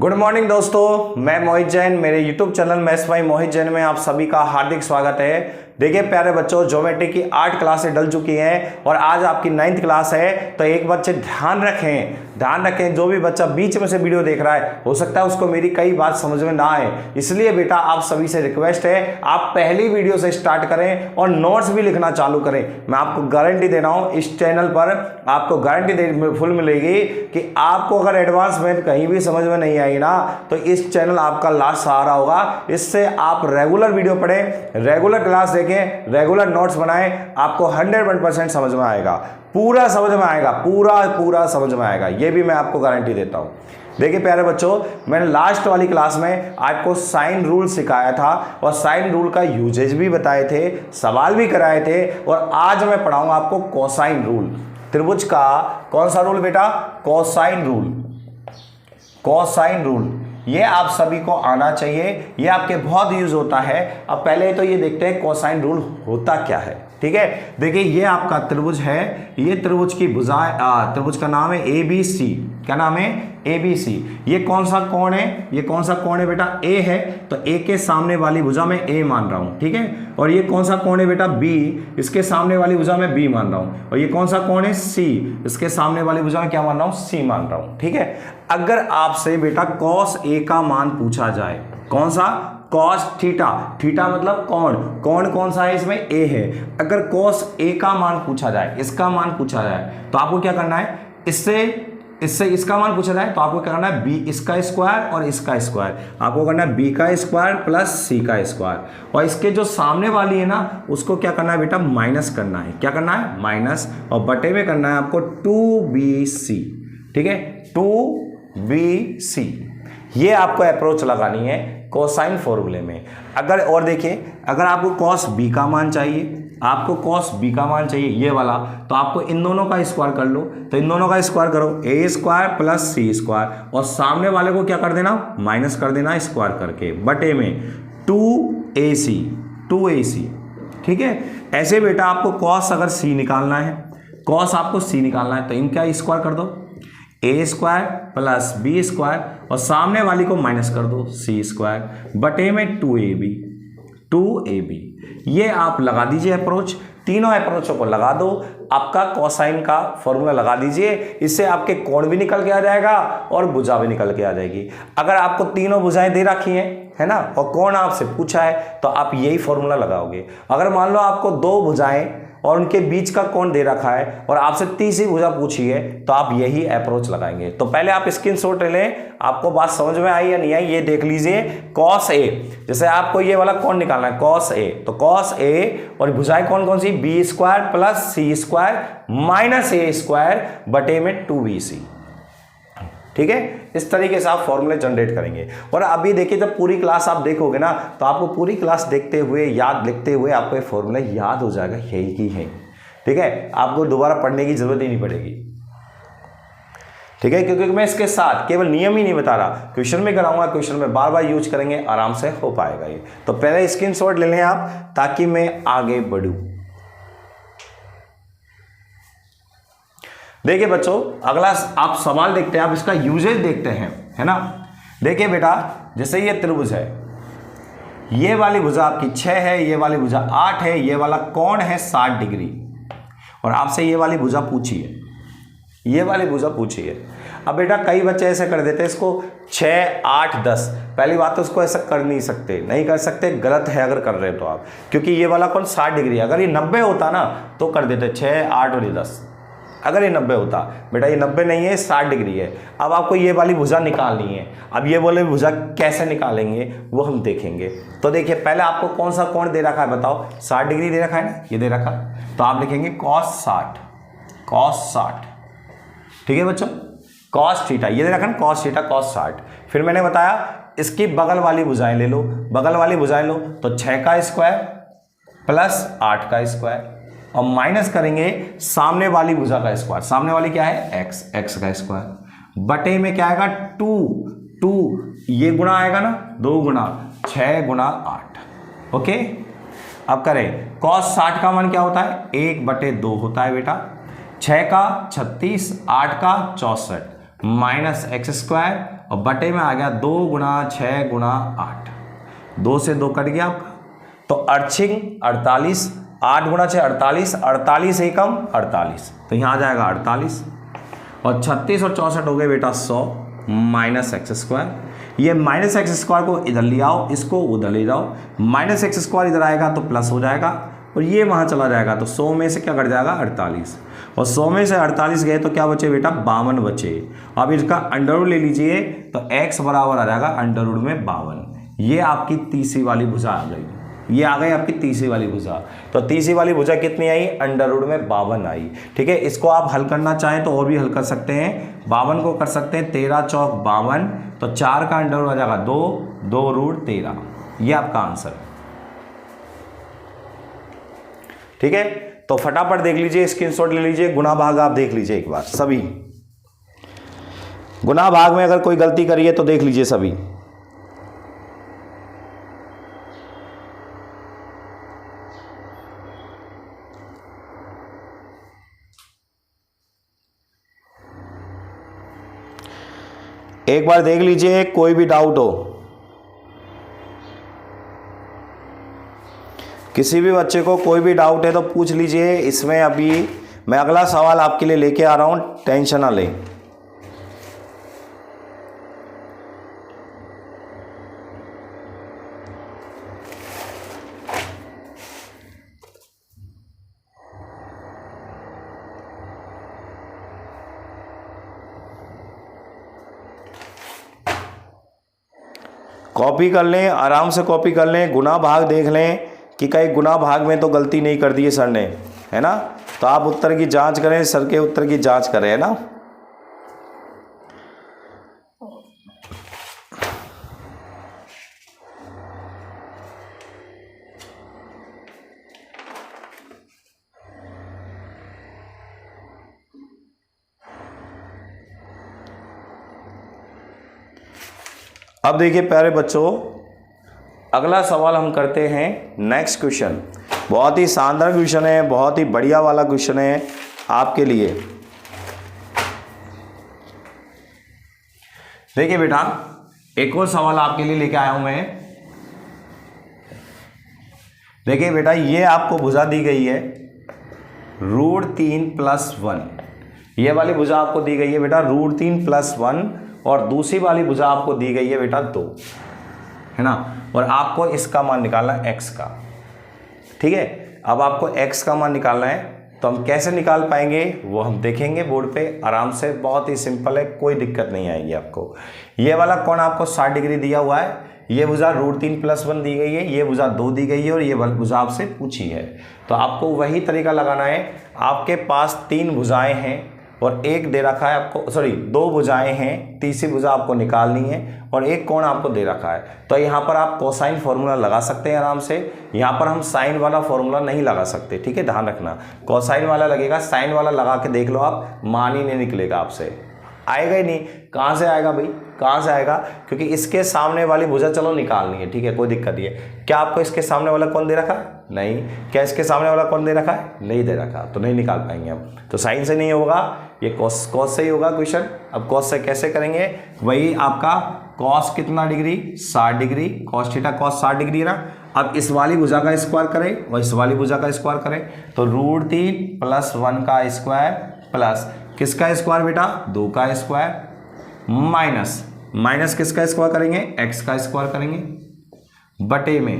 Good morning दोस्तों, मैं मोहित जैन। मेरे यूट्यूब चैनल मैथ्स बाय मोहित जैन में आप सभी का हार्दिक स्वागत है। देखिए प्यारे बच्चों, ज्योमेट्री की 8 क्लासें डल चुकी हैं और आज आपकी 9th क्लास है। तो एक बच्चे ध्यान रखें, जो भी बच्चा बीच में से वीडियो देख रहा है, हो सकता है उसको मेरी कई बात समझ में ना आए, इसलिए बेटा आप सभी से रिक्वेस्ट है, आप पहली वीडियो से स्टार्ट करें और नोट्स भी लिखना चालू करें। मैं आपको गारंटी दे रहा हूं, इस चैनल पर आपको गारंटी फुल मिलेगी कि आपको अगर एडवांस मैथ कहीं भी समझ में नहीं आई ना, तो इस चैनल आपका लास्ट सहारा होगा। इससे आप रेगुलर वीडियो पढ़ें, रेगुलर क्लास देखें, रेगुलर नोट्स बनाएं, आपको 100% समझ में आएगा, पूरा समझ में आएगा, पूरा समझ में आएगा, ये भी मैं आपको गारंटी देता हूं। देखिए प्यारे बच्चों, मैंने लास्ट वाली क्लास में आपको साइन रूल सिखाया था और साइन रूल का यूजेज भी बताए थे, सवाल भी कराए थे, और आज मैं पढ़ाऊंगा आपको कोसाइन रूल। त्रिभुज का कौन सा रूल बेटा? Cosine rule. कोसाइन रूल ये आप सभी को आना चाहिए, ये आपके बहुत यूज होता है। अब पहले तो ये देखते हैं कोसाइन रूल होता क्या है। ठीक है, देखिए ये आपका त्रिभुज है, ये त्रिभुज की भुजाएं, त्रिभुज का नाम है ABC। क्या नाम है? ABC। ये कौन सा कोण है? ये कौन सा कोण है बेटा? A है, तो A के सामने वाली भुजा में A मान रहा हूं। ठीक है, और ये कौन सा कोण है बेटा? B, इसके सामने वाली भुजा में B मान रहा हूं। और ये कौन सा कोण है? C, इसके सामने वाली भुजा में क्या मान रहा हूं? C मान रहा हूं। ठीक है, अगर आपसे बेटा cos A का मान पूछा जाए, कौन सा? cos theta. थीटा मतलब कोण, कोण कौन सा है? इसमें A है। अगर cos A का मान पूछा जाए, इसका मान पूछा जाए, तो आपको क्या करना है? इससे इसका मान पूछा जाए तो आपको क्या करना है? b इसका स्क्वायर और इसका स्क्वायर, आपको करना है b का स्क्वायर प्लस c का स्क्वायर, और इसके जो सामने वाली है ना, उसको क्या करना है बेटा? माइनस करना है। क्या करना है? माइनस, और बटे में करना है आपको 2bc। ठीक है, 2bc। ये आपको अप्रोच लगानी है कोसाइन फॉर्मूले में। अगर और देखिए, अगर आपको cos b का मान चाहिए, आपको cos b का मान चाहिए ये वाला, तो आपको इन दोनों का स्क्वायर कर लो। तो इन दोनों का स्क्वायर करो, a square plus c square, और सामने वाले को क्या कर देना? माइनस कर देना स्क्वायर करके, बटे में 2ac। ठीक है, ऐसे बेटा आपको cos अगर c निकालना है, cos आपको c निकालना है, तो इनका स्क्वायर कर दो, a square plus b square, और सामने वाली को माइनस कर दो, c स्क्वायर, बटे में 2ab। ये आप लगा दीजिए अप्रोच, तीनों अप्रोचों को लगा दो, आपका कोसाइन का फॉर्मूला लगा दीजिए। इससे आपके कोण भी निकल के आ जाएगा और भुजा भी निकल के आ जाएगी। अगर आपको तीनों भुजाएं दे रखी हैं, है ना, और कोण आपसे पूछा है, तो आप यही फॉर्मूला लगाओगे। अगर मान लो आपको 2 भुजाएं और उनके बीच का कोण दे रखा है और आपसे तीसरी भुजा पूछी है, तो आप यही अप्रोच लगाएंगे। तो पहले आप स्क्रीनशॉट ले लें, आपको बात समझ में आई या नहीं आई ये देख लीजिए। cos a, जैसे आपको ये वाला कोण निकालना है cos a, तो cos a और भुजाएं कौन कौन सी? b square plus c square minus a square बटे में 2bc। ठीक है, इस तरीके से आप फॉर्मूले जनरेट करेंगे। और अभी देखिए, जब पूरी क्लास आप देखोगे ना, तो आपको पूरी क्लास देखते हुए, याद लिखते हुए आपको ये फॉर्मूला याद हो जाएगा, यही की है। ठीक है, आपको दोबारा पढ़ने की जरूरत ही नहीं पड़ेगी। ठीक है, क्योंकि मैं इसके साथ केवल नियम ही नहीं बता रहा, क्वेश्चन में कराऊंगा, क्वेश्चन में बार बार यूज करेंगे, आराम से हो पाएगा ये। तो पहले स्क्रीनशॉट ले लें आप, ताकि मैं आगे बढ़ूं। देखिए बच्चों, अगला आप सवाल देखते हैं, आप इसका यूजेज देखते हैं, है ना। देखिए बेटा, जैसे ये त्रिभुज है, ये वाली भुजा आपकी 6 है, ये वाली भुजा 8 है, ये वाला कोण है 60 डिग्री, और आपसे ये वाली भुजा पूछी है, ये वाली भुजा पूछी है। अब बेटा कई बच्चे ऐसे कर देते हैं इसको 6, 8, 10। पहली बात तो उसको ऐसा कर नहीं सकते, नहीं कर सकते, गलत है अगर कर रहे हो तो आप, क्योंकि ये वाला कोण 60 डिग्री है। अगर ये 90 होता ना, तो कर देते 6, 8 और 10। अगर ये 90 होता, बेटा ये 90 नहीं है, 60 डिग्री है। अब आपको ये वाली भुजा निकालनी है। अब ये वाली भुजा कैसे निकालेंगे वो हम देखेंगे। तो देखिए, पहले आपको कौन सा कोण दे रखा है बताओ? 60 डिग्री दे रखा है ना, ये दे रखा, तो आप लिखेंगे cos 60। ठीक है बच्चों, cos थीटा ये दे रखा है ना, cos थीटा cos 60। फिर मैंने बताया इसकी बगल वाली भुजाएं ले लो, बगल वाली भुजाएं लो, तो 6 का स्क्वायर प्लस 8 का स्क्वायर, और माइनस करेंगे सामने वाली भुजा का स्क्वायर। सामने वाली क्या है? x का स्क्वायर, बटे में क्या आएगा? 2 ये गुणा आएगा ना, 2 गुणा 6 गुणा 8। ओके, अब करें cos 60 का मान क्या होता है? 1/2 होता है बेटा। 6 का 36, 8 का 64, माइनस एक्स स्क्वायर और बटे में आ गया 2 गुणा 6 गुणा 8, 2 से 2 कट गया आपका, तो अर्चिंग 48, 8 गुणा 6 48, 48 एकम 48, तो यहाँ आ जाएगा 48 और 36 और 64 हो गए बेटा 100 माइनस एक्स स्क्वायर। ये माइनस एक्स स्क्वायर को इधर ले आओ, इसको उधर ले जाओ, माइनस एक्स स्क्वायर इधर आएगा तो प्लस हो जाएगा और ये वहाँ चला जाएगा, तो 100 में से क्या कट जाएगा 48 और 100 में से 48 गए तो क्या बचे बेटा 52 बचे। अब इसका अंडर रूट ले लीजिए तो x बराबर आ जाएगा अंडर रूट में 52। ये आपकी तीसरी वाली भुजा आ गई, ये आ गई आपकी तीसरी वाली भुजा। तो तीसरी वाली भुजा कितनी आई, अंडर रूट में 52 आई। ठीक है, इसको आप हल करना चाहें तो और भी हल कर सकते हैं, 52 को कर सकते हैं 13 चौक 52, तो 4 का अंडर रूट आ जाएगा 2, 2 रूट 13, ये आपका आंसर है। ठीक है, तो फटाफट देख लीजिए, स्क्रीनशॉट ले लीजिए, गुना भाग आप देख लीजिए एक बार सभी, गुना भाग में अगर कोई गलती करी है तो देख लीजिए सभी। एक बार देख लीजिए, कोई भी डाउट हो, किसी भी बच्चे को कोई भी डाउट है तो पूछ लीजिए। इसमें अभी मैं अगला सवाल आपके लिए लेके आ रहा हूं, टेंशन ना लें। कॉपी कर लें, आराम से कॉपी कर लें, गुना भाग देख लें कि कहीं गुना भाग में तो गलती नहीं कर दी है सर ने, है ना। तो आप उत्तर की जांच करें, सर के उत्तर की जांच करें, है ना। अब देखिए प्यारे बच्चों, अगला सवाल हम करते हैं, नेक्स्ट क्वेश्चन बहुत ही शानदार क्वेश्चन है, बहुत ही बढ़िया वाला क्वेश्चन है आपके लिए। देखिए बेटा, एक और सवाल आपके लिए लेके आया हूं मैं। देखिए बेटा, ये आपको भुजा दी गई है √3 + 1, ये वाली भुजा आपको दी गई है बेटा √3 + 1 और दूसरी वाली भुजा आपको दी गई है बेटा 2, है ना। और आपको इसका मान निकालना है x का। ठीक है, अब आपको x का मान निकालना है, तो हम कैसे निकाल पाएंगे वो हम देखेंगे बोर्ड पे आराम से, बहुत ही सिंपल है, कोई दिक्कत नहीं आएगी आपको। ये वाला कोण आपको 60 डिग्री दिया हुआ है, ये भुजा √3 + 1 दी गई है, ये भुजा 2 दी गई है और ये भुजा आपसे पूछी है। तो आपको वही तरीका लगाना है। आपके पास 3 भुजाएं हैं और एक दे रखा है आपको, सॉरी 2 भुजाएं हैं, तीसरी भुजा आपको निकालनी है और एक कोण आपको दे रखा है। तो यहाँ पर आप कोसाइन फॉर्मूला लगा सकते हैं आराम से, यहाँ पर हम साइन वाला फॉर्मूला नहीं लगा सकते। ठीक है, ध्यान रखना, कोसाइन वाला लगेगा, साइन वाला लगा के देख लो आप, मान ही नहीं निकलेगा आपसे, आएगा ही नहीं। कहाँ से आएगा भाई, कहाँ से आएगा, क्योंकि इसके सामने वाली भुजा चलो निकालनी है। ठीक है, कोई दिक्कत नहीं है। क्या आपको इसके सामने वाला कौन दे रखा है, नहीं। क्या इसके सामने वाला कौन दे रखा है, नहीं दे रखा, तो नहीं निकाल पाएंगे हम। तो साइन से नहीं होगा, ये कॉस से ही होगा क्वेश्चन। अब कॉस से कैसे करेंगे, वही आपका कॉस कितना degree, 60 degree, cos theta cos 60 degree है ना। अब इस वाली भुजा का स्क्वायर करें और इस वाली भुजा का स्क्वायर करें, तो √3 + 1 का स्क्वायर प्लस किसका स्क्वायर बेटा, 2 का स्क्वायर, माइनस किसका स्क्वायर करेंगे, x का स्क्वायर करेंगे, बटे में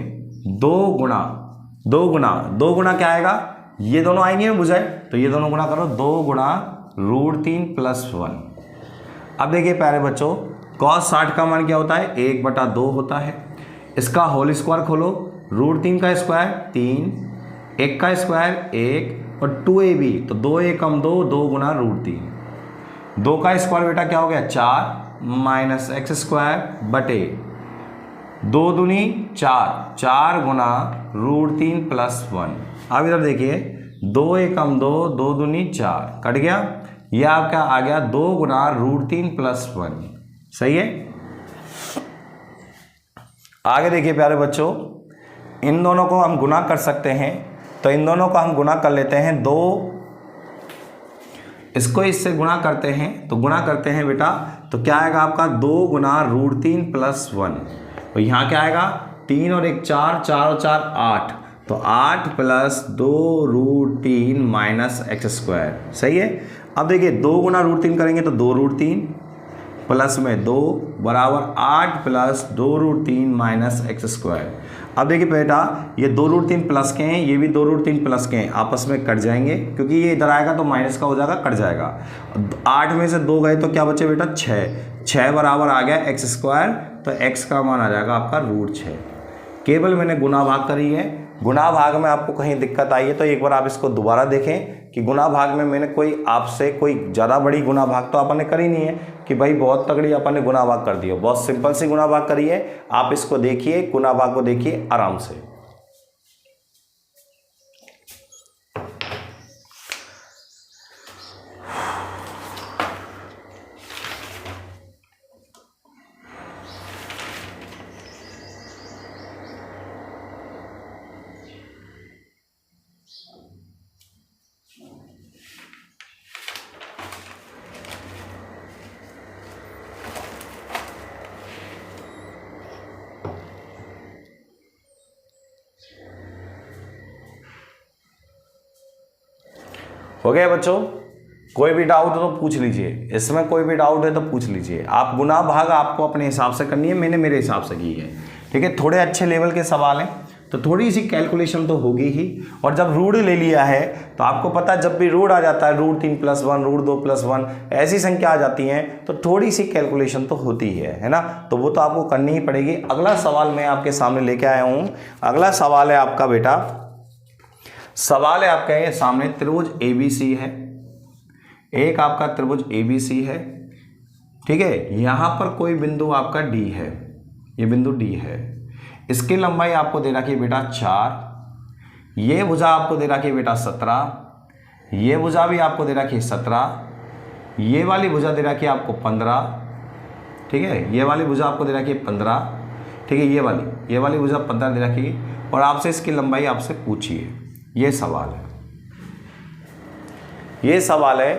2 गुना क्या आएगा, ये दोनों आएंगे भुजाएं, तो ये दोनों गुना करो, 2 गुणा √3 + 1। अब देखिए प्यारे बच्चों, cos 60 का मान क्या होता है, 1/2 होता है। इसका होल स्क्वायर खोलो, √3 का स्क्वायर 3, 1 का स्क्वायर 1 और 2ab, तो 2 एकम 2, 2 गुना √3, 2 का स्क्वायर बेटा क्या हो गया 4 माइनस एक्स स्क्वायर बटे 2 दूनी 4, 4 गुना √3 + 1। अब इधर देखिए, 2 एकम 2, 2 दूनी 4, कट गया, यह आपका आ गया 2 गुना √3 + 1। सही है। आगे देखिए प्यारे बच्चों, इन दोनों को हम गुना कर सकते हैं, तो इन दोनों को हम गुना कर लेते हैं। 2 इसको इससे गुणा करते हैं, तो गुणा करते हैं बेटा, तो क्या आएगा आपका 2 गुना √3 + 1। तो यहाँ क्या आएगा 3 और 1 4, 4 और 4 8, तो 8 + 2 √3 - x²। सही है। अब देखिए 2 गुना √3 करेंगे तो 2 √3 प्लस में 2 बराबर 8 + 2 √3 - x²। अब देखिए बेटा ये 2 √3 प्लस के हैं, ये भी 2 √3 प्लस के हैं, आपस में कट जाएंगे क्योंकि ये इधर आएगा तो माइनस का हो जाएगा, कट जाएगा। 8 में से 2 गए तो क्या बचे बेटा 6 बराबर आ गया x², तो x का मान आ जाएगा आपका √6। केवल मैंने गुना भाग करी है, गुना भाग में आपको कहीं दिक्कत आई है तो एक बार आप इसको दोबारा देखें कि गुना भाग में मैंने कोई आपसे कोई ज़्यादा बड़ी गुना भाग तो अपन ने करी नहीं है कि भाई बहुत तगड़ी अपन ने गुना भाग कर दिया, बहुत सिंपल सी गुना भाग करी है। आप इसको देखिए, गुना भाग को देखिए आराम से। हो गया बच्चों? कोई भी डाउट हो तो पूछ लीजिए, इसमें कोई भी डाउट है तो पूछ लीजिए। आप गुना भाग आपको अपने हिसाब से करनी है, मैंने मेरे हिसाब से की है। ठीक है, थोड़े अच्छे लेवल के सवाल हैं तो थोड़ी सी कैलकुलेशन तो होगी ही। और जब रूट ले लिया है तो आपको पता है जब भी रूट आ जाता है √3 + 1, √2 + 1 ऐसी संख्या आ जाती हैं तो थोड़ी सी कैलकुलेशन तो होती है ना, तो वो तो आपको करनी ही पड़ेगी। अगला सवाल मैं आपके सामने लेके आया हूँ। अगला सवाल है आपका बेटा, सवाल है आपका ये सामने, त्रिभुज ABC है, एक आपका त्रिभुज ABC है। ठीक है, यहाँ पर कोई बिंदु आपका D है, ये बिंदु D है, इसकी लंबाई आपको दे रखी है बेटा 4, ये भुजा आपको दे रखी है बेटा 17, ये भुजा भी आपको दे रखी है 17, ये वाली भुजा दे रखी है आपको 15। ठीक है, ये वाली भुजा आपको दे रखी है 15। ठीक है, ये वाली भुजा 15 दे रखी है और आपसे इसकी लंबाई आपसे पूछिए। ये सवाल है, ये सवाल है,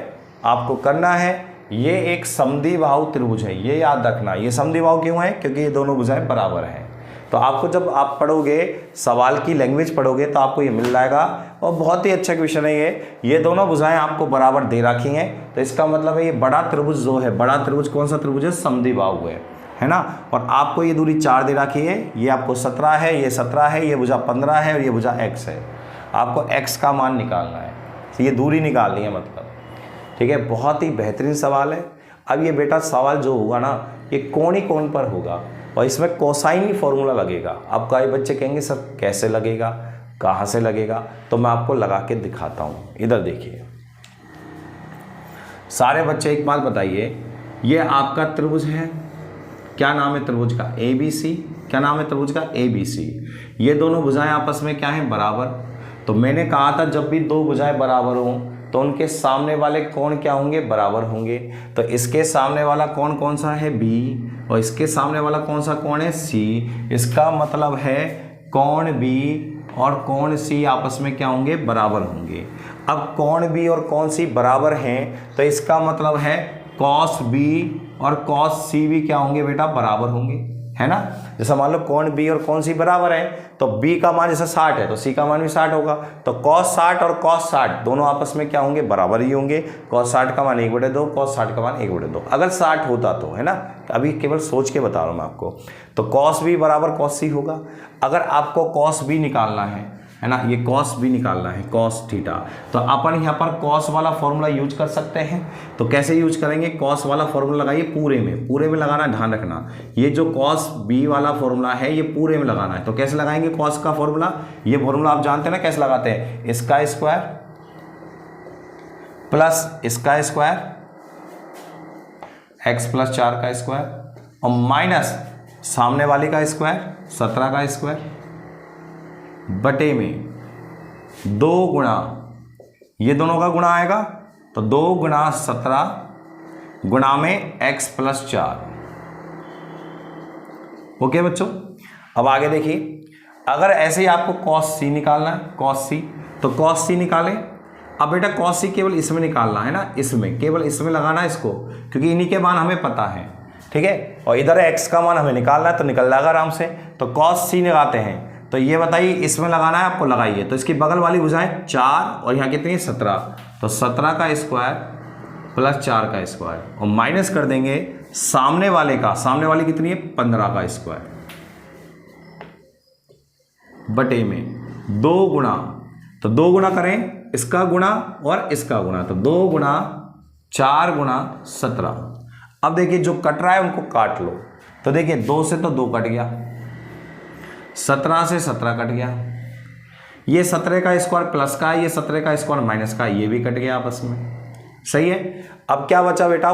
आपको करना है। ये एक समद्विबाहु त्रिभुज है, ये याद रखना। ये समद्विबाहु क्यों है? क्योंकि ये दोनों भुजाएं बराबर हैं। तो आपको जब आप पढ़ोगे, सवाल की लैंग्वेज पढ़ोगे तो आपको ये मिल जाएगा और बहुत ही अच्छा क्वेश्चन है ये दोनों भुजाएं आपको बराबर दे रखी हैं, तो इसका मतलब है ये बड़ा त्रिभुज जो है, बड़ा त्रिभुज कौन सा त्रिभुज है? समद्विबाहु है ना। और आपको ये दूरी 4 दे रखी है, ये आपको 17 है, ये 17 है, ये भुजा 15 है और ये भुजा x है। आपको x का मान निकालना है, तो ये दूरी निकालनी है मतलब। ठीक है, बहुत ही बेहतरीन सवाल है। अब ये बेटा सवाल जो होगा ना, ये कोण ही कोण पर होगा और इसमें कोसाइन फॉर्मूला लगेगा। अब कई बच्चे कहेंगे सर कैसे लगेगा, कहाँ से लगेगा, तो मैं आपको लगा के दिखाता हूँ। इधर देखिए सारे बच्चे, एक बात बताइए, ये आपका त्रिभुज है, क्या नाम है त्रिभुज का? ABC। क्या नाम है त्रिभुज का? ABC। ये दोनों भुजाएं आपस में क्या हैं? बराबर। तो मैंने कहा था जब भी दो भुजाएं बराबर हों तो उनके सामने वाले कोण क्या होंगे? बराबर होंगे। तो इसके सामने वाला कोण कौन सा है? B, और इसके सामने वाला कौन सा कोण है? C। इसका मतलब है कोण B और कोण C आपस में क्या होंगे? बराबर होंगे। अब कोण B और कोण C बराबर हैं तो इसका मतलब है cos B और cos C भी क्या होंगे बेटा? बराबर होंगे, है ना। जैसा मान लो कोण B और कोण C बराबर है तो B का मान जैसे 60 है तो C का मान भी 60 होगा। तो cos 60 और cos 60 दोनों आपस में क्या होंगे? बराबर ही होंगे। cos 60 का मान 1/2, cos 60 का मान 1/2, अगर 60 होता तो, है ना। अभी केवल सोच के बता रहा हूँ मैं आपको। तो cos B बराबर cos C होगा। अगर आपको cos B निकालना है ना, ये cos B निकालना है, cos थीटा, तो अपन यहाँ पर cos वाला फॉर्मूला यूज कर सकते हैं। तो कैसे यूज करेंगे? cos वाला फॉर्मूला लगाइए, पूरे में लगाना, ध्यान रखना। ये जो cos B वाला फॉर्मूला है ये पूरे में लगाना है। तो कैसे लगाएंगे cos का फॉर्मूला? ये फॉर्मूला आप जानते हैं ना कैसे लगाते हैं? इसका स्क्वायर प्लस इसका स्क्वायर, x + 4 का स्क्वायर और माइनस सामने वाले का स्क्वायर 17 का स्क्वायर बटे में 2 गुणा, ये दोनों का गुणा आएगा तो 2 गुणा 17 गुणा में x + 4। ओके बच्चों, अब आगे देखिए, अगर ऐसे ही आपको cos C निकालना है, cos C, तो cos C निकालें अब बेटा कॉस सी केवल इसमें निकालना है ना, इसमें केवल इसमें लगाना है इसको, क्योंकि इन्हीं के मान हमें पता है, ठीक है। और इधर एक्स का मान हमें निकालना है तो निकल जाएगा आराम से। तो कॉस सी लगाते हैं, तो ये बताइए इसमें लगाना है आपको, लगाइए। तो इसकी बगल वाली भुजाएं 4 और यहाँ कितनी है 17, तो 17 का स्क्वायर प्लस 4 का स्क्वायर और माइनस कर देंगे सामने वाले का, सामने वाली कितनी है 15 का स्क्वायर बटे में 2 गुणा, तो 2 गुणा करें इसका गुणा और इसका गुणा, तो 2 गुणा 4 गुणा 17। अब देखिए जो कट रहा है उनको काट लो, तो देखिए 2 से तो 2 कट गया, 17 से 17 कट गया, ये 17 का स्क्वायर प्लस का है, ये 17 का स्क्वायर माइनस का, ये भी कट गया आपस में, सही है। अब क्या बचा बेटा,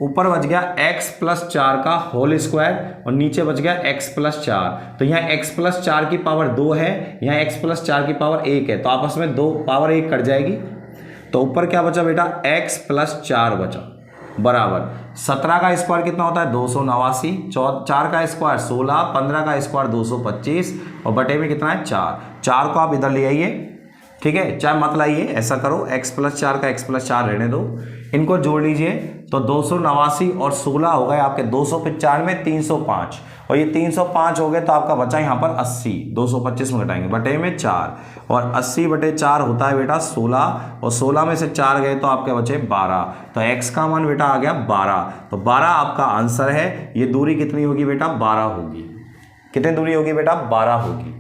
ऊपर बच गया x प्लस 4 का होल स्क्वायर और नीचे बच गया x प्लस 4। तो यहाँ x प्लस 4 की पावर 2 है, यहाँ x प्लस 4 की पावर 1 है, तो आपस में 2 पावर 1 कट जाएगी। तो ऊपर क्या बचा बेटा, x प्लस 4 बचा बराबर 17 का स्क्वायर कितना होता है 289, 4 का स्क्वायर 16, 15 का स्क्वायर 225 और बटे में कितना है 4 को आप इधर ले आइए, ठीक है, चाहे मत लाइए, ऐसा करो x प्लस 4 का x प्लस 4 रहने दो, इनको जोड़ लीजिए। तो 289 और 16 हो गए आपके 295 305 और ये 305 हो गए, तो आपका बचा यहाँ पर 80, 225 में घटाएंगे बटे में 4 और 80 बटे 4 होता है बेटा 16 और 16 में से 4 गए तो आपके बचे 12। तो x का मान बेटा आ गया 12, तो 12 आपका आंसर है। ये दूरी कितनी होगी बेटा 12 होगी, कितनी दूरी होगी बेटा 12 होगी,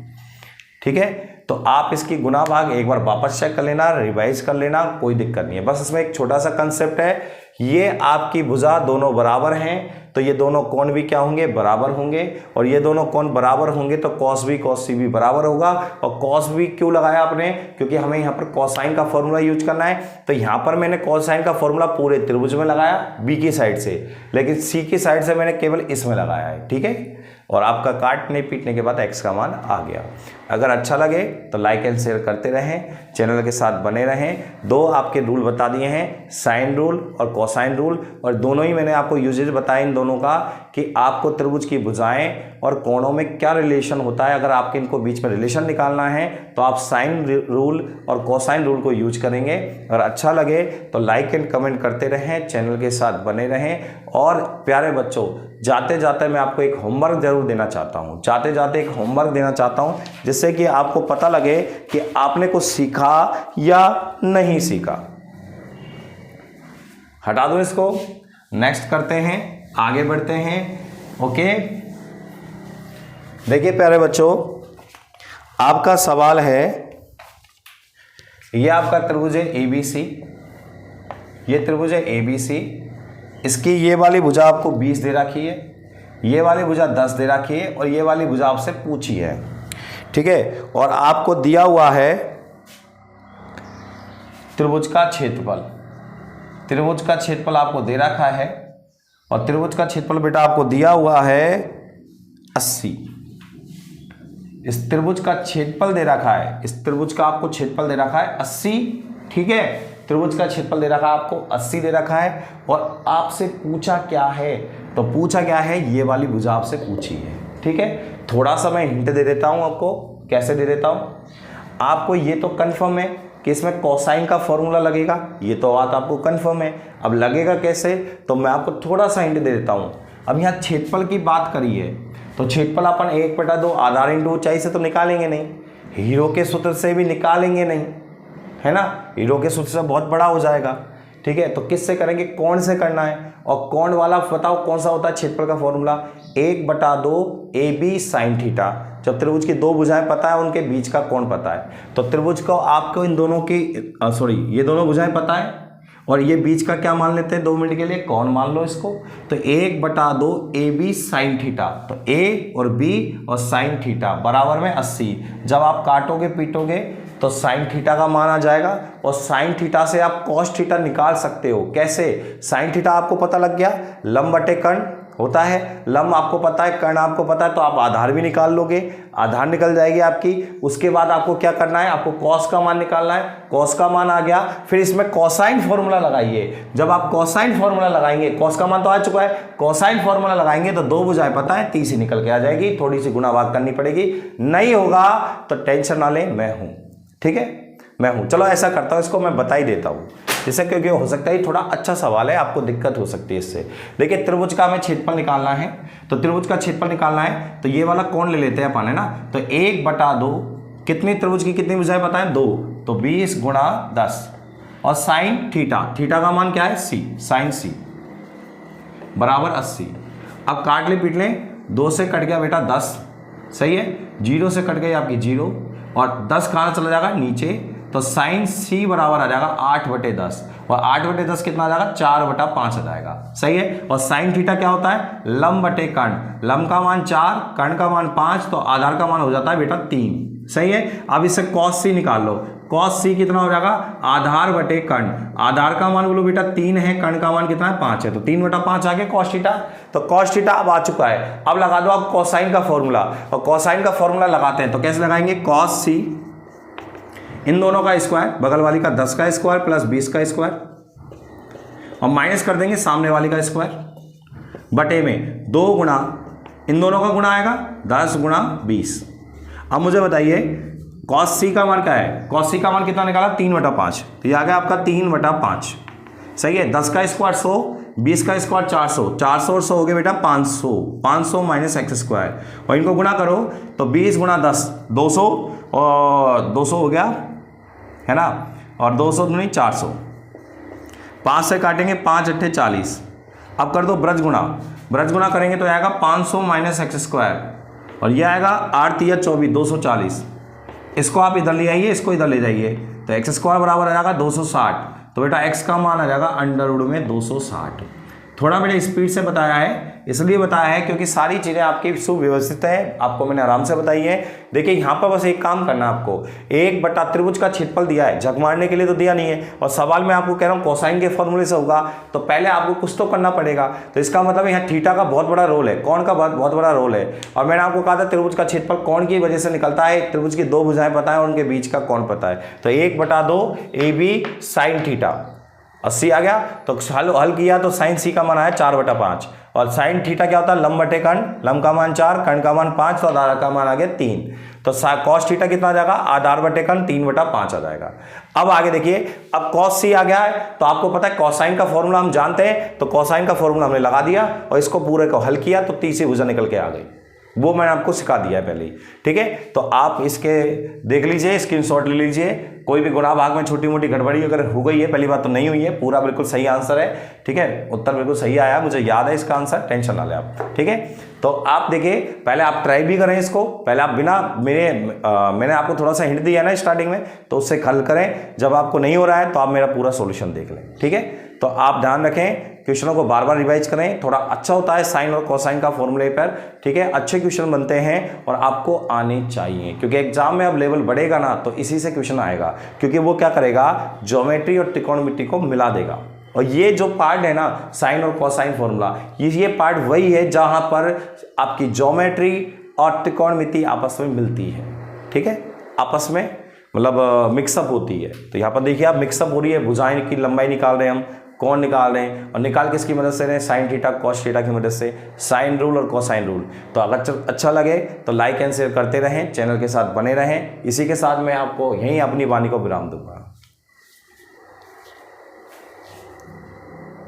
ठीक है। तो आप इसकी गुना भाग एक बार वापस चेक कर लेना, रिवाइज कर लेना, कोई दिक्कत नहीं है। बस इसमें एक छोटा सा कंसेप्ट है, ये आपकी भुजा दोनों बराबर हैं तो ये दोनों कोण भी क्या होंगे बराबर होंगे, और ये दोनों कोण बराबर होंगे तो कॉस बी कॉस सी भी बराबर होगा। और कॉस बी क्यों लगाया आपने, क्योंकि हमें यहाँ पर कोसाइन का फॉर्मूला यूज करना है, तो यहाँ पर मैंने कोसाइन का फॉर्मूला पूरे त्रिभुज में लगाया बी की साइड से, लेकिन सी की साइड से मैंने केवल इसमें लगाया है, ठीक है। और आपका काटने पीटने के बाद एक्स का मान आ गया। अगर अच्छा लगे तो लाइक एंड शेयर करते रहें, चैनल के साथ बने रहें। 2 आपके रूल बता दिए हैं, साइन रूल और कोसाइन रूल, और दोनों ही मैंने आपको यूजेज बताए इन दोनों का, कि आपको त्रिभुज की भुजाएं और कोणों में क्या रिलेशन होता है। अगर आपके इनको बीच में रिलेशन निकालना है तो आप साइन रूल और कोसाइन रूल को यूज करेंगे। अगर अच्छा लगे तो लाइक एंड कमेंट करते रहें, चैनल के साथ बने रहें। और प्यारे बच्चों, जाते जाते मैं आपको एक होमवर्क जरूर देना चाहता हूँ, जाते जाते एक होमवर्क देना चाहता हूँ, जिससे कि आपको पता लगे कि आपने कुछ सीखा या नहीं सीखा। हटा दो इसको, नेक्स्ट करते हैं, आगे बढ़ते हैं। ओके, देखिए प्यारे बच्चों, आपका सवाल है, यह आपका त्रिभुज है ABC, ये त्रिभुज है ABC, इसकी ये वाली भुजा आपको 20 दे रखी है, ये वाली भुजा 10 दे रखी है और ये वाली भुजा आपसे पूछी है, ठीक है। और आपको दिया हुआ है त्रिभुज का क्षेत्रफल, त्रिभुज का क्षेत्रफल आपको दे रखा है, और त्रिभुज का क्षेत्रफल बेटा आपको दिया हुआ है 80। इस त्रिभुज का क्षेत्रफल दे रखा है, इस त्रिभुज का आपको क्षेत्रफल दे रखा है 80, ठीक है। त्रिभुज का क्षेत्रफल दे रखा है आपको 80 दे रखा है, और आपसे पूछा क्या है, तो पूछा क्या है, ये वाली भुजा आपसे पूछी है, ठीक है। थोड़ा सा मैं हिंट दे देता हूं आपको, कैसे दे देता हूं आपको। ये तो कंफर्म है कि इसमें कोसाइन का फॉर्मूला लगेगा, ये तो बात आपको कंफर्म है। अब लगेगा कैसे, तो मैं आपको थोड़ा सा हिंट दे देता हूं। अब यहाँ क्षेत्रफल की बात करी है, तो क्षेत्रफल अपन 1/2 आधार इंटू ऊंचाई से तो निकालेंगे नहीं, हीरो के सूत्र से भी निकालेंगे नहीं, है ना, हीरो के सूत्र से बहुत बड़ा हो जाएगा, ठीक है। तो किससे करेंगे, कोण से करना है। और कोण वाला बताओ कौन सा होता है क्षेत्रफल का फॉर्मूला, 1/2 AB sin थीटा। जब त्रिभुज की 2 भुजाएं पता है, उनके बीच का कोण पता है, तो त्रिभुज को आपको इन दोनों की ये दोनों भुजाएं पता है, और ये बीच का क्या मान लेते हैं 2 मिनट के लिए, कोण मान लो इसको। तो 1/2 AB sin थीटा, तो A और B और sin थीटा बराबर में 80। जब आप काटोगे पीटोगे तो साइन थीटा का मान आ जाएगा, और साइन थीटा से आप कॉस थीटा निकाल सकते हो। कैसे, साइन थीटा आपको पता लग गया, लंब बटे कर्ण होता है, लंब आपको पता है, कर्ण आपको पता है, तो आप आधार भी निकाल लोगे, आधार निकल जाएगी आपकी। उसके बाद आपको क्या करना है, आपको कॉस का मान निकालना है, कॉस का मान आ गया, फिर इसमें कोसाइन फॉर्मूला लगाइए। जब आप कोसाइन फॉर्मूला लगाएंगे, कॉस का मान तो आ चुका है, कोसाइन फॉर्मूला लगाएंगे तो 2 भुजाएं पता है, 30 ही निकल के आ जाएगी। थोड़ी सी गुणा भाग करनी पड़ेगी, नहीं होगा तो टेंशन ना ले, मैं हूं, ठीक है। मैं हूँ। चलो ऐसा करता हूँ, इसको मैं बता ही देता हूँ जैसे, क्योंकि हो सकता है थोड़ा अच्छा सवाल है, आपको दिक्कत हो सकती है इससे। देखिए त्रिभुज का हमें क्षेत्रफल निकालना है, तो त्रिभुज का क्षेत्रफल निकालना है तो ये वाला कोण ले लेते हैं अपन, है ना। तो 1/2 कितनी त्रिभुज की कितनी भुजाएं पता है? 2, तो 20 गुणा 10 और साइन थीटा, थीटा का मान क्या है? सी, साइन सी बराबर 80। अब काट ले पीट ले, 2 से कट गया बेटा 10, सही है, 0 से कट गई आपकी 0 और 10 कहाँ चला जाएगा? नीचे, तो साइन सी बराबर आ जाएगा 8/10 और 8/10 कितना आ जाएगा? 4/5 आ जाएगा, सही है। और साइन थीटा क्या होता है? लंब बटे कर्ण, लंब का मान 4, कर्ण का मान 5, तो आधार का मान हो जाता है बेटा 3, सही है। अब इससे कॉस सी निकाल लो, कॉस सी कितना हो जाएगा? आधार बटे कर्ण, आधार का मान बोलो बेटा 3 है, कर्ण का मान कितना है? 5 है, तो 3/5 आ गया कॉस थीटा। तो कॉस थीटा अब आ चुका है। अब लगा दो आप कोसाइन का फॉर्मूला, और कोसाइन का फॉर्मूला लगाते हैं तो कैसे लगाएंगे? कॉस सी इन दोनों का स्क्वायर, बगल वाली का 10 का स्क्वायर प्लस 20 का स्क्वायर और माइनस कर देंगे सामने वाली का स्क्वायर बटे में 2 गुणा इन दोनों का गुणा आएगा 10 गुणा 20। अब मुझे बताइए कॉस सी का मान क्या है? कॉस सी का मान कितना निकाला? 3/5, तो ये आ गया आपका 3/5, सही है। 10 का स्क्वायर 100, 20 का स्क्वायर 400, 400 और 100 हो गए बेटा 500, 500 माइनस एक्स स्क्वायर और इनको गुणा करो तो 20 गुणा 10 200 और 200 हो गया, है ना, और 200 दूनी 400, 5 से काटेंगे 5 8 40। अब कर दो ब्रज गुणा, ब्रज गुणा करेंगे तो आएगा 500 माइनस एक्स स्क्वायर और ये आएगा 8 3 24 240। इसको आप इधर ले आइए, इसको इधर ले जाइए, तो एक्स स्क्वायर बराबर आ जाएगा 260, तो बेटा एक्स का मान आ जाएगा अंडर रूट में 260। थोड़ा मैंने स्पीड से बताया है, इसलिए बताया है क्योंकि सारी चीज़ें आपकी सुव्यवस्थित है, आपको मैंने आराम से बताई है। देखिए यहाँ पर बस एक काम करना है आपको, 1/, त्रिभुज का क्षेत्रफल दिया है, झक मारने के लिए तो दिया नहीं है, और सवाल में आपको कह रहा हूँ कोसाइन के फॉर्मूले से होगा, तो पहले आपको कुछ तो करना पड़ेगा। तो इसका मतलब यहाँ थीटा का बहुत बड़ा रोल है, कोण का बहुत बड़ा रोल है। और मैंने आपको कहा था त्रिभुज का क्षेत्रफल कोण की वजह से निकलता है, त्रिभुज की 2 भुजाएं पता है और उनके बीच का कोण पता है। तो 1/2 AB साइन थीटा 80 आ गया, तो हल किया तो साइन सी का मान आया 4/5 और साइन थीटा क्या होता है? लंब बटे कर्ण, लंब का मान 4, कर्ण का मान 5, तो आधार का मान आ गया 3, तो कॉस थीटा कितना आ जाएगा? आधार बटे कर्ण 3/5 आ जाएगा। अब आगे देखिए, अब कॉस सी आ गया है तो आपको पता है कोसाइन का फॉर्मूला हम जानते हैं, तो कोसाइन का फॉर्मूला हमने लगा दिया और इसको पूरे को हल किया तो तीसरी भुजा निकल के आ गई, वो मैंने आपको सिखा दिया है पहले ही, ठीक है। तो आप इसके देख लीजिए, स्क्रीनशॉट ले लीजिए, कोई भी गुणा भाग में छोटी मोटी गड़बड़ी अगर हो गई है, पहली बात तो नहीं हुई है, पूरा बिल्कुल सही आंसर है, ठीक है, उत्तर बिल्कुल सही आया, मुझे याद है इसका आंसर, टेंशन ना ले आप, ठीक है। तो आप देखिए, पहले आप ट्राई भी करें इसको, पहले आप बिना मैंने आपको थोड़ा सा हिंट दिया ना स्टार्टिंग में, तो उससे हल करें। जब आपको नहीं हो रहा है तो आप मेरा पूरा सॉल्यूशन देख लें, ठीक है। तो आप ध्यान रखें, क्वेश्चनों को बार बार रिवाइज करें, थोड़ा अच्छा होता है साइन और कोसाइन का फॉर्मूले पर, ठीक है। अच्छे क्वेश्चन बनते हैं और आपको आने चाहिए, क्योंकि एग्जाम में अब लेवल बढ़ेगा ना, तो इसी से क्वेश्चन आएगा, क्योंकि वो क्या करेगा? ज्योमेट्री और त्रिकोणमिति को मिला देगा। और ये जो पार्ट है ना, साइन और कोसाइन फॉर्मूला, ये पार्ट वही है जहां पर आपकी ज्योमेट्री और त्रिकोणमिति आपस में मिलती है, ठीक है, आपस में मतलब मिक्सअप होती है। तो यहाँ पर देखिए आप मिक्सअप हो रही है, भुजाएं की लंबाई निकाल रहे हैं हम, कौन निकाल रहे हैं, और निकाल किसकी मदद से रहे हैं? साइन थीटा कॉस थीटा की मदद से, साइन रूल और कोसाइन रूल। तो अगर अच्छा लगे तो लाइक एंड शेयर करते रहें, चैनल के साथ बने रहें। इसी के साथ मैं आपको यहीं अपनी वाणी को विराम दूंगा।